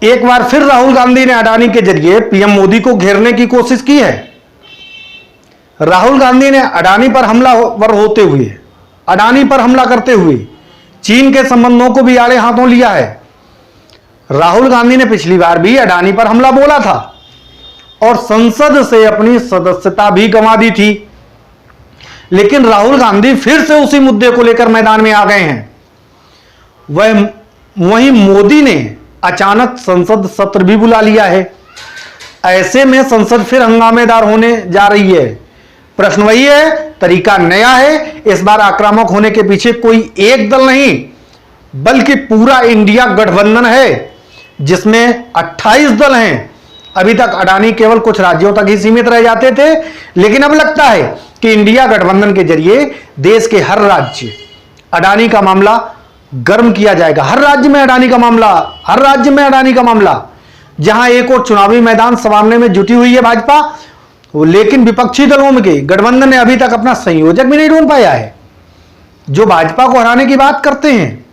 एक बार फिर राहुल गांधी ने अडानी के जरिए पीएम मोदी को घेरने की कोशिश की है। राहुल गांधी ने अडानी पर हमला करते हुए चीन के संबंधों को भी आड़े हाथों लिया है। राहुल गांधी ने पिछली बार भी अडानी पर हमला बोला था और संसद से अपनी सदस्यता भी गंवा दी थी, लेकिन राहुल गांधी फिर से उसी मुद्दे को लेकर मैदान में आ गए हैं। वहीं मोदी ने अचानक संसद सत्र भी बुला लिया है। ऐसे में संसद फिर हंगामेदार होने जा रही है। प्रश्न वही है, तरीका नया है। इस बार आक्रामक होने के पीछे कोई एक दल नहीं बल्कि पूरा इंडिया गठबंधन है, जिसमें 28 दल हैं। अभी तक अडानी केवल कुछ राज्यों तक ही सीमित रह जाते थे, लेकिन अब लगता है कि इंडिया गठबंधन के जरिए देश के हर राज्य अडानी का मामला गर्म किया जाएगा। हर राज्य में अडानी का मामला, जहां एक और चुनावी मैदान संवारने में जुटी हुई है भाजपा, लेकिन विपक्षी दलों में के गठबंधन ने अभी तक अपना संयोजक भी नहीं ढूंढ पाया है। जो भाजपा को हराने की बात करते हैं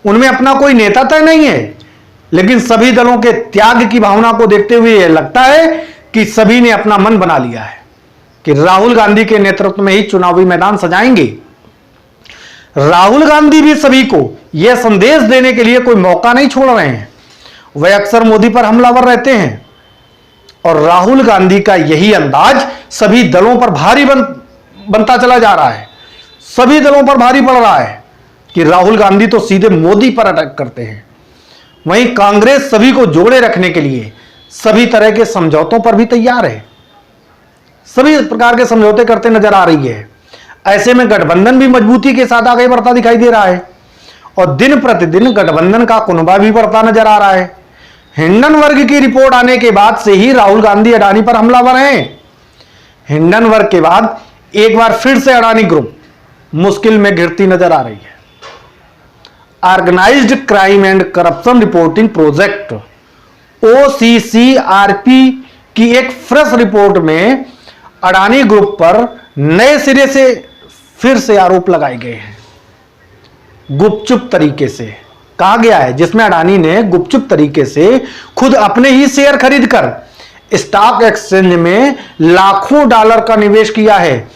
उनमें अपना कोई नेता तय नहीं है, लेकिन सभी दलों के त्याग की भावना को देखते हुए यह लगता है कि सभी ने अपना मन बना लिया है कि राहुल गांधी के नेतृत्व में ही चुनावी मैदान सजाएंगे। राहुल गांधी भी सभी को यह संदेश देने के लिए कोई मौका नहीं छोड़ रहे हैं। वे अक्सर मोदी पर हमलावर रहते हैं और राहुल गांधी का यही अंदाज सभी दलों पर भारी बनता चला जा रहा है। सभी दलों पर भारी पड़ रहा है कि राहुल गांधी तो सीधे मोदी पर अटैक करते हैं। वहीं कांग्रेस सभी को जोड़े रखने के लिए सभी तरह के समझौतों पर भी तैयार है, सभी प्रकार के समझौते करते नजर आ रही है। ऐसे में गठबंधन भी मजबूती के साथ आगे बढ़ता दिखाई दे रहा है और दिन प्रतिदिन गठबंधन का कुनबा भी बढ़ता नजर आ रहा है। हिंडनबर्ग की रिपोर्ट आने के बाद से ही राहुल गांधी अडानी पर हमलावर हैं। हिंडनबर्ग के बाद एक बार फिर से अडानी ग्रुप मुश्किल में घिरती नजर आ रही है। Organised crime and corruption reporting project OCCRP की एक फ्रेश रिपोर्ट में अडानी ग्रुप पर नए सिरे से फिर से आरोप लगाए गए हैं। गुपचुप तरीके से कहा गया है, जिसमें अडानी ने गुपचुप तरीके से खुद अपने ही शेयर खरीदकर स्टॉक एक्सचेंज में लाखों डॉलर का निवेश किया है।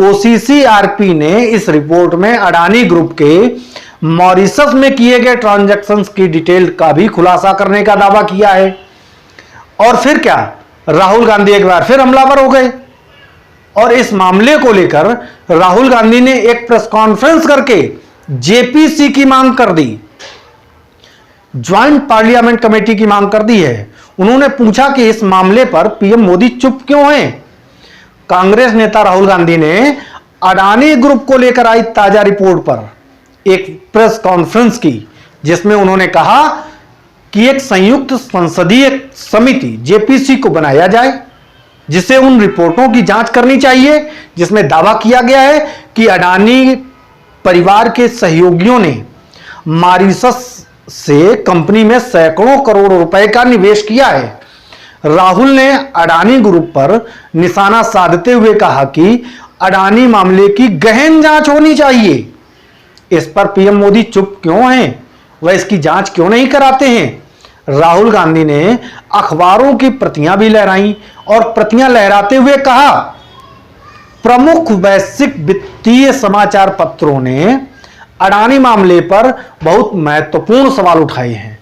OCCRP ने इस रिपोर्ट में अडानी ग्रुप के मॉरिशस में किए गए ट्रांजैक्शंस की डिटेल का भी खुलासा करने का दावा किया है। और फिर क्या, राहुल गांधी एक बार फिर हमलावर हो गए और इस मामले को लेकर राहुल गांधी ने एक प्रेस कॉन्फ्रेंस करके JPC की मांग कर दी, ज्वाइंट पार्लियामेंट कमेटी की मांग कर दी है। उन्होंने पूछा कि इस मामले पर पीएम मोदी चुप क्यों हैं। कांग्रेस नेता राहुल गांधी ने अडानी ग्रुप को लेकर आई ताजा रिपोर्ट पर एक प्रेस कॉन्फ्रेंस की, जिसमें उन्होंने कहा कि एक संयुक्त संसदीय समिति JPC को बनाया जाए, जिसे उन रिपोर्टों की जांच करनी चाहिए जिसमें दावा किया गया है कि अडानी परिवार के सहयोगियों ने मॉरिशस से कंपनी में सैकड़ों करोड़ रुपए का निवेश किया है। राहुल ने अडानी ग्रुप पर निशाना साधते हुए कहा कि अडानी मामले की गहन जांच होनी चाहिए। इस पर पीएम मोदी चुप क्यों हैं, वह इसकी जांच क्यों नहीं कराते हैं। राहुल गांधी ने अखबारों की प्रतियां भी लहराई और प्रतियां लहराते हुए कहा, प्रमुख वैश्विक वित्तीय समाचार पत्रों ने अडानी मामले पर बहुत महत्वपूर्ण सवाल उठाए हैं।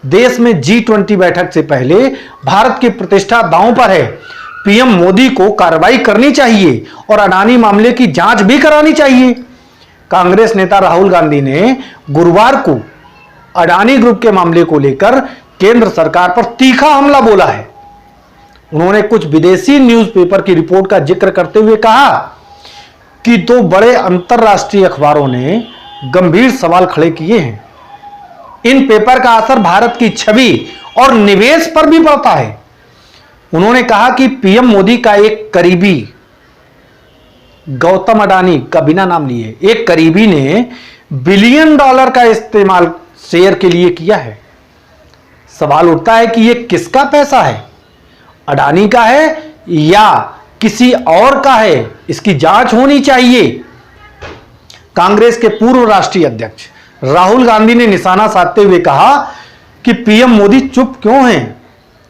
देश में G20 बैठक से पहले भारत की प्रतिष्ठा दांव पर है। पीएम मोदी को कार्रवाई करनी चाहिए और अडानी मामले की जांच भी करानी चाहिए। कांग्रेस नेता राहुल गांधी ने गुरुवार को अडानी ग्रुप के मामले को लेकर केंद्र सरकार पर तीखा हमला बोला है। उन्होंने कुछ विदेशी न्यूज़पेपर की रिपोर्ट का जिक्र करते हुए कहा कि दो बड़े अंतरराष्ट्रीय अखबारों ने गंभीर सवाल खड़े किए हैं। इन पेपर का असर भारत की छवि और निवेश पर भी पड़ता है। उन्होंने कहा कि पीएम मोदी का एक करीबी, गौतम अडानी का बिना नाम लिए एक करीबी ने बिलियन डॉलर का इस्तेमाल शेयर के लिए किया है। सवाल उठता है कि यह किसका पैसा है, अडानी का है या किसी और का है। इसकी जांच होनी चाहिए। कांग्रेस के पूर्व राष्ट्रीय अध्यक्ष राहुल गांधी ने निशाना साधते हुए कहा कि पीएम मोदी चुप क्यों हैं।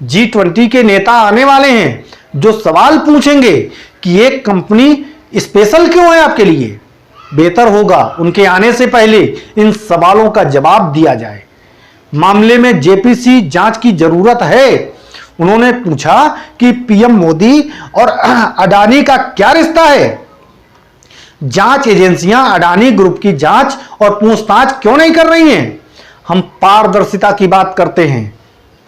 G20 के नेता आने वाले हैं जो सवाल पूछेंगे कि एक कंपनी स्पेशल क्यों है आपके लिए। बेहतर होगा उनके आने से पहले इन सवालों का जवाब दिया जाए। मामले में जेपीसी जांच की जरूरत है। उन्होंने पूछा कि पीएम मोदी और अडानी का क्या रिश्ता है। जांच एजेंसियां अडानी ग्रुप की जांच और पूछताछ क्यों नहीं कर रही हैं। हम पारदर्शिता की बात करते हैं।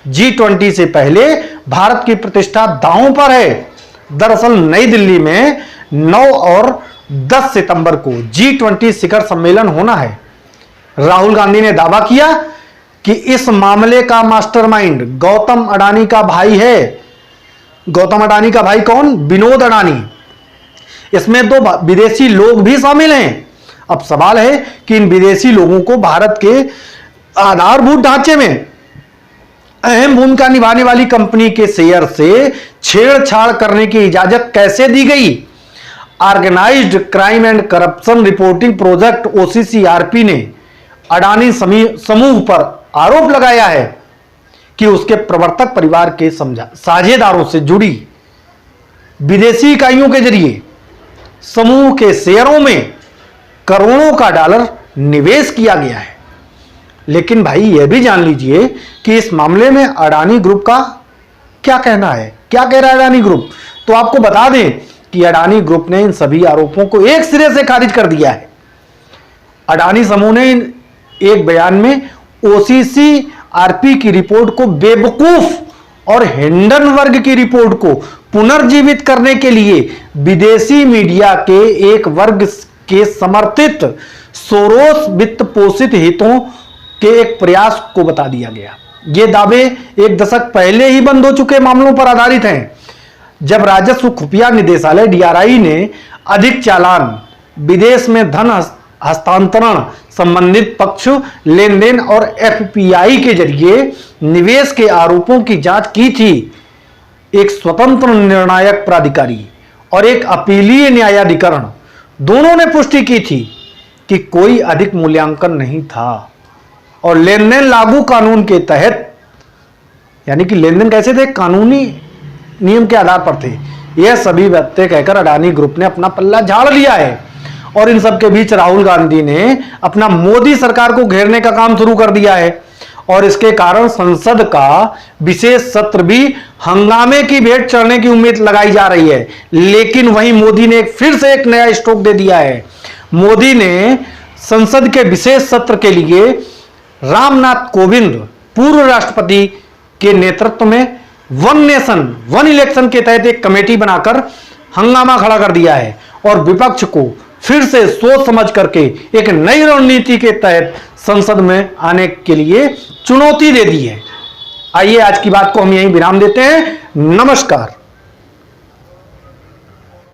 G20 से पहले भारत की प्रतिष्ठा दांव पर है। दरअसल नई दिल्ली में 9 और 10 सितंबर को G20 शिखर सम्मेलन होना है। राहुल गांधी ने दावा किया कि इस मामले का मास्टरमाइंड गौतम अडानी का भाई है। गौतम अडानी का भाई कौन? विनोद अडानी। इसमें 2 विदेशी लोग भी शामिल हैं। अब सवाल है कि इन विदेशी लोगों को भारत के आधारभूत ढांचे में अहम भूमिका निभाने वाली कंपनी के शेयर से छेड़छाड़ करने की इजाजत कैसे दी गई। Organised crime and corruption reporting project OCCRP ने अडानी समूह पर आरोप लगाया है कि उसके प्रवर्तक परिवार के साझेदारों से जुड़ी विदेशी इकाइयों के जरिए समूह के शेयरों में करोड़ों का डॉलर निवेश किया गया है। लेकिन भाई यह भी जान लीजिए कि इस मामले में अडानी ग्रुप का क्या कहना है। क्या कह रहा है अडानी ग्रुप? तो आपको बता दें कि अडानी ग्रुप ने इन सभी आरोपों को एक सिरे से खारिज कर दिया है। अडानी समूह ने एक बयान में OCCRP की रिपोर्ट को बेवकूफ और हिंडनबर्ग की रिपोर्ट को पुनर्जीवित करने के लिए विदेशी मीडिया के एक वर्ग के समर्थित सोरोस वित्त पोषित हितों के एक प्रयास को बता दिया गया। ये दावे 1 दशक पहले ही बंद हो चुके मामलों पर आधारित हैं, जब राजस्व खुफिया निदेशालय DRI ने अधिक चालान, विदेश में धन हस्तांतरण, संबंधित पक्ष लेन देन और FPI के जरिए निवेश के आरोपों की जांच की थी। एक स्वतंत्र निर्णायक प्राधिकारी और एक अपीलीय न्यायाधिकरण दोनों ने पुष्टि की थी कि कोई अधिक मूल्यांकन नहीं था और लेन देन लागू कानून के तहत, यानी कि लेन देन कैसे थे? कानूनी नियम के आधार पर थे। यह सभी बातें कहकर अडानी ग्रुप ने अपना पल्ला झाड़ लिया है और इन सब के बीच राहुल गांधी ने अपना मोदी सरकार को घेरने का काम शुरू कर दिया है और इसके कारण संसद का विशेष सत्र भी हंगामे की भेंट चढ़ने की उम्मीद लगाई जा रही है। लेकिन वहीं मोदी ने फिर से एक नया स्ट्रोक दे दिया है। मोदी ने संसद के विशेष सत्र के लिए रामनाथ कोविंद पूर्व राष्ट्रपति के नेतृत्व में 1 नेशन 1 इलेक्शन के तहत एक कमेटी बनाकर हंगामा खड़ा कर दिया है और विपक्ष को फिर से सोच समझ करके एक नई रणनीति के तहत संसद में आने के लिए चुनौती दे दी है। आइए आज की बात को हम यहीं विराम देते हैं। नमस्कार।